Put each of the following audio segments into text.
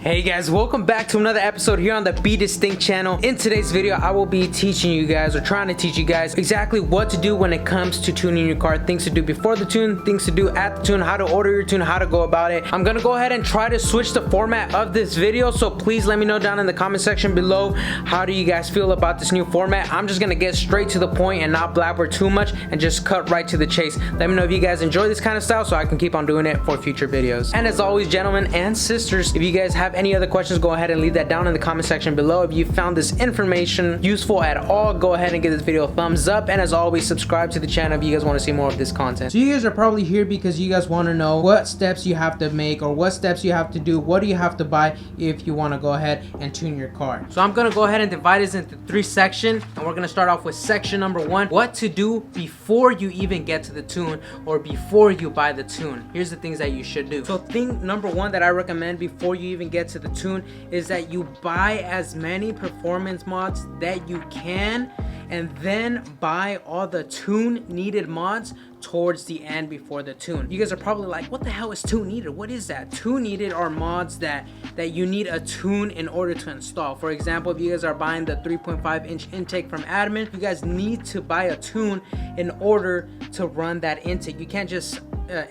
Hey guys, welcome back to another episode here on the BeDistinct channel. In today's video, I will be teaching you guys, or trying to teach you guys, exactly what to do when it comes to tuning your car. Things to do before the tune, things to do at the tune, how to order your tune, how to go about it. I'm gonna go ahead and try to switch the format of this video, so please let me know down in the comment section below, how do you guys feel about this new format? I'm just gonna get straight to the point and not blabber too much and just cut right to the chase. Let me know if you guys enjoy this kind of style so I can keep on doing it for future videos. And as always, gentlemen and sisters, if you guys have any other questions, go ahead and leave that down in the comment section below. If you found this information useful at all, go ahead and give this video a thumbs up, and as always, subscribe to the channel if you guys want to see more of this content. So you guys are probably here because you guys want to know what steps you have to make, or what steps you have to do, what do you have to buy if you want to go ahead and tune your car. So I'm gonna go ahead and divide this into 3 sections, and we're gonna start off with section number 1, what to do before you even get to the tune, or before you buy the tune. Here's the things that you should do. So thing number 1 that I recommend before you even get to the tune is that you buy as many performance mods that you can, and then buy all the tune needed mods towards the end before the tune. You guys are probably like, what the hell is tune needed? What is that? Tune needed are mods that you need a tune in order to install. For example, if you guys are buying the 3.5-inch intake from Admin, you guys need to buy a tune in order to run that intake. You can't just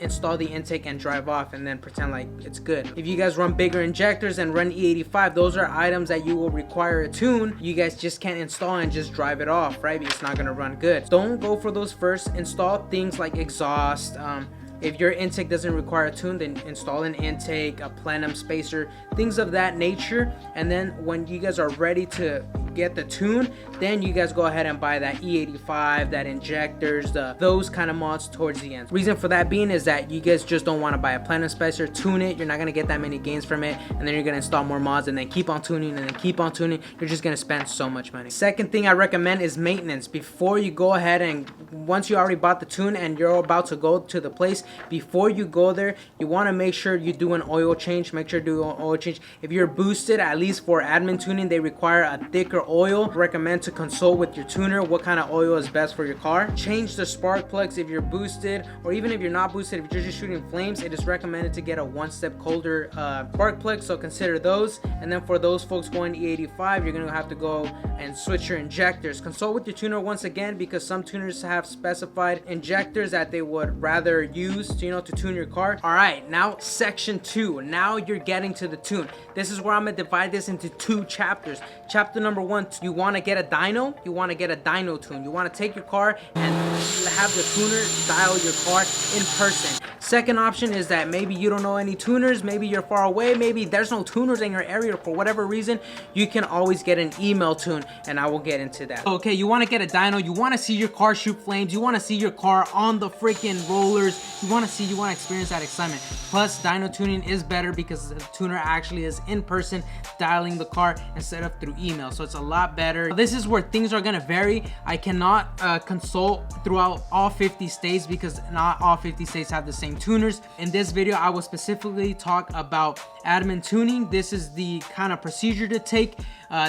install the intake and drive off and then pretend like it's good. If you guys run bigger injectors and run E85, those are items that you will require a tune. You guys just can't install and just drive it off, right? It's not gonna run good. Don't go for those first. Install things like exhaust. If your intake doesn't require a tune, then install an intake, a plenum spacer, things of that nature. And then when you guys are ready to get the tune, then you guys go ahead and buy that E85, that injectors, those kind of mods towards the end. Reason for that being is that you guys just don't want to buy a plenum spacer, tune it, you're not going to get that many gains from it, and then you're going to install more mods and then keep on tuning and then keep on tuning. You're just going to spend so much money. Second thing I recommend is maintenance. Before you go ahead and once you already bought the tune and you're about to go to the place, before you go there, you want to make sure you do an oil change. Make sure to do an oil change. If you're boosted, at least for admin tuning, they require a thicker oil. Recommend to consult with your tuner what kind of oil is best for your car. Change the spark plugs if you're boosted, or even if you're not boosted, if you're just shooting flames, it is recommended to get a 1-step colder spark plug, so consider those. And then for those folks going E85, you're gonna have to go and switch your injectors. Consult with your tuner once again, because some tuners have specified injectors that they would rather use to tune your car. All right, now section 2. Now you're getting to the tune. This is where I'm gonna divide this into 2 chapters. Chapter number 1, you want to get a dyno. You want to get a dyno tune. You want to take your car and have the tuner dial your car in person. Second option is that maybe you don't know any tuners, maybe you're far away, maybe there's no tuners in your area for whatever reason. You can always get an email tune, and I will get into that. Okay, you want to get a dyno, you want to see your car shoot flames, you want to see your car on the freaking rollers, you want to experience that excitement. Plus, dyno tuning is better because the tuner actually is in person dialing the car instead of through email, so it's a lot better. This is where things are gonna vary. I cannot consult throughout all 50 states because not all 50 states have the same tuners. In this video, I will specifically talk about admin tuning. This is the kind of procedure to take.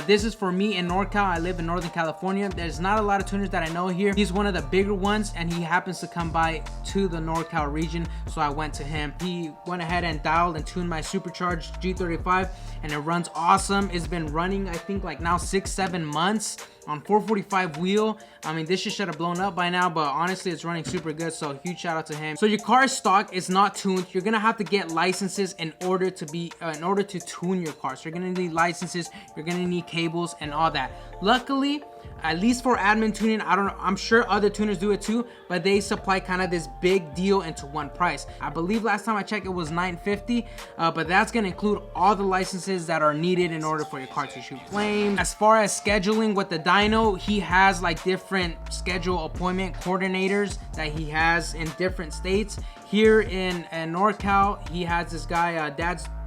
This is for me in NorCal. I live in Northern California. There's not a lot of tuners that I know here. He's one of the bigger ones, and he happens to come by to the NorCal region, so I went to him. He went ahead and dialed and tuned my supercharged G35, and it runs awesome. It's been running, I think, like now 6-7 months on 445 wheel. I mean, this shit should have blown up by now, but honestly, it's running super good, so huge shout out to him. So your car stock is not tuned. You're gonna have to get licenses in order to tune your car. So you're gonna need licenses, you're gonna need cables and all that. Luckily, at least for admin tuning, I'm sure other tuners do it too, but they supply kind of this big deal into one price. I believe last time I checked it was $950, but that's gonna include all the licenses that are needed in order for your car to shoot flames. As far as scheduling with the dyno, he has like different schedule appointment coordinators that he has in different states. Here in NorCal, he has this guy,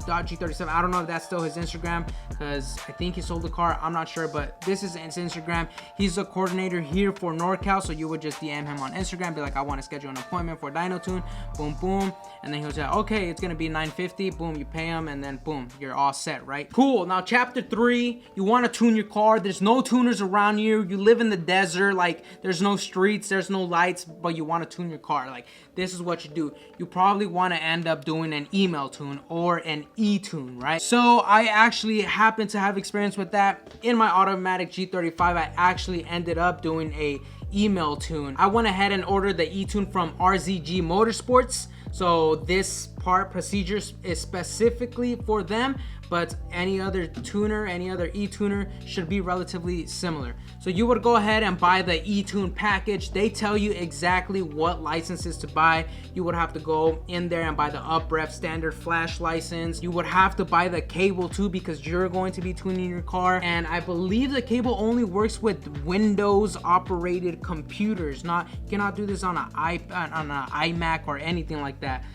G37. I don't know if that's still his Instagram, because I think he sold the car. I'm not sure, but this is his Instagram. He's a coordinator here for NorCal, so you would just DM him on Instagram, be like, I want to schedule an appointment for dyno tune. Boom, boom, and then he'll say, okay, it's gonna be $950. Boom, you pay him, and then boom, you're all set, right? Cool. Now chapter 3, you want to tune your car. There's no tuners around you. You live in the desert, like there's no streets, there's no lights, but you want to tune your car. Like, this is what you do. You probably want to end up doing an email tune or an e-tune, right? So I actually happen to have experience with that. In my automatic G35, I actually ended up doing a email tune. I went ahead and ordered the e-tune from RZG Motorsports. So this part procedure is specifically for them, but any other tuner, any other e-tuner should be relatively similar. So you would go ahead and buy the e-tune package. They tell you exactly what licenses to buy. You would have to go in there and buy the Uprev standard flash license. You would have to buy the cable too, because you're going to be tuning your car. And I believe the cable only works with Windows operated computers. You cannot do this on an iMac or anything like that.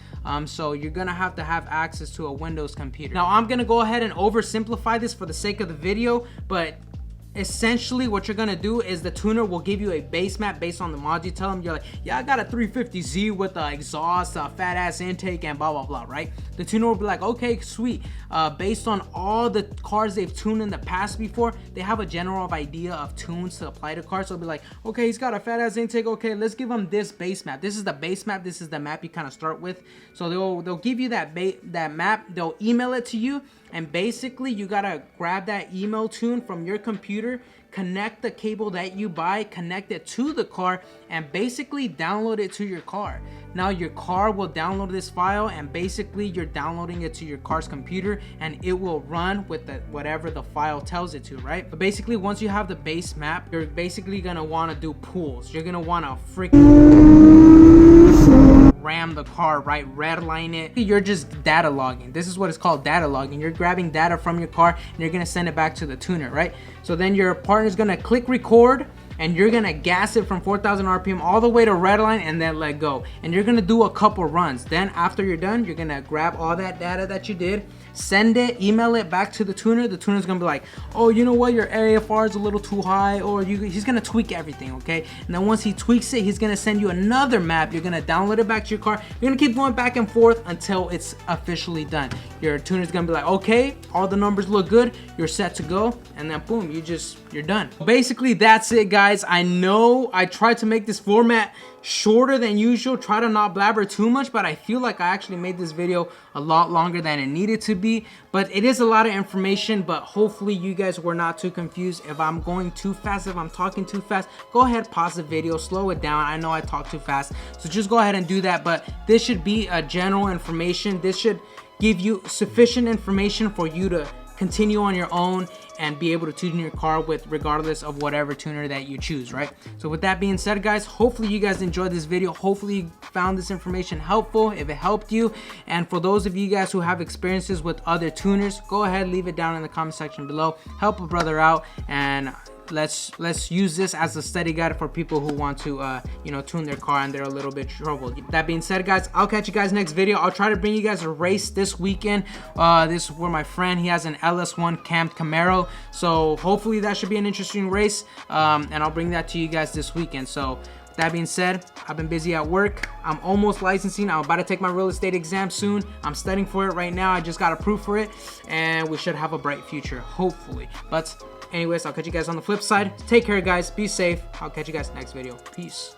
So you're gonna have to have access to a Windows computer. Now I'm gonna go ahead and oversimplify this for the sake of the video, but essentially what you're gonna do is the tuner will give you a base map based on the mods you tell them. You're like, yeah, I got a 350Z with the exhaust, fat ass intake, and blah blah blah, right? The tuner will be like, okay, sweet. Based on all the cars they've tuned in the past before, they have a general idea of tunes to apply to cars. So they'll be like, okay, he's got a fat ass intake, okay, let's give him this base map. This is the base map, this is the map you kind of start with. So they'll give you that map, they'll email it to you, and basically you gotta grab that email tune from your computer, connect the cable that you buy, connect it to the car, and basically download it to your car. Now your car will download this file, and basically you're downloading it to your car's computer, and it will run with whatever the file tells it to, right? But basically once you have the base map, you're basically gonna wanna do pulls. You're gonna wanna freaking ram the car, right? Redline it. You're just data logging. This is what it's called, data logging. You're grabbing data from your car and you're gonna send it back to the tuner, right? So then your partner's gonna click record, and you're gonna gas it from 4,000 RPM all the way to redline and then let go. And you're gonna do a couple runs. Then after you're done, you're gonna grab all that data that you did, send it, email it back to the tuner. The tuner's gonna be like, oh, you know what, your AFR is a little too high, or he's gonna tweak everything, okay? And then once he tweaks it, he's gonna send you another map. You're gonna download it back to your car. You're gonna keep going back and forth until it's officially done. Your tuner's gonna be like, okay, all the numbers look good, you're set to go, and then boom, you're done. Basically, that's it, guys. I know I tried to make this format shorter than usual, try to not blabber too much, but I feel like I actually made this video a lot longer than it needed to be. But it is a lot of information, but hopefully you guys were not too confused. If I'm going too fast, if I'm talking too fast, go ahead, pause the video, slow it down. I know I talk too fast, so just go ahead and do that. But this should be a general information. This should give you sufficient information for you to continue on your own and be able to tune your car with, regardless of whatever tuner that you choose, right? So with that being said, guys, hopefully you guys enjoyed this video. Hopefully you found this information helpful, if it helped you. And for those of you guys who have experiences with other tuners, go ahead, leave it down in the comment section below. Help a brother out, and let's use this as a study guide for people who want to tune their car and they're a little bit troubled. That being said, guys, I'll catch you guys next video. I'll try to bring you guys a race this weekend. This is where my friend, he has an LS1 camped Camaro, so hopefully that should be an interesting race, and I'll bring that to you guys this weekend. So that being said, I've been busy at work. I'm almost licensing. I'm about to take my real estate exam soon. I'm studying for it right now. I just got approved for it, and we should have a bright future, hopefully. But anyways, I'll catch you guys on the flip side. Take care, guys. Be safe. I'll catch you guys next video. Peace.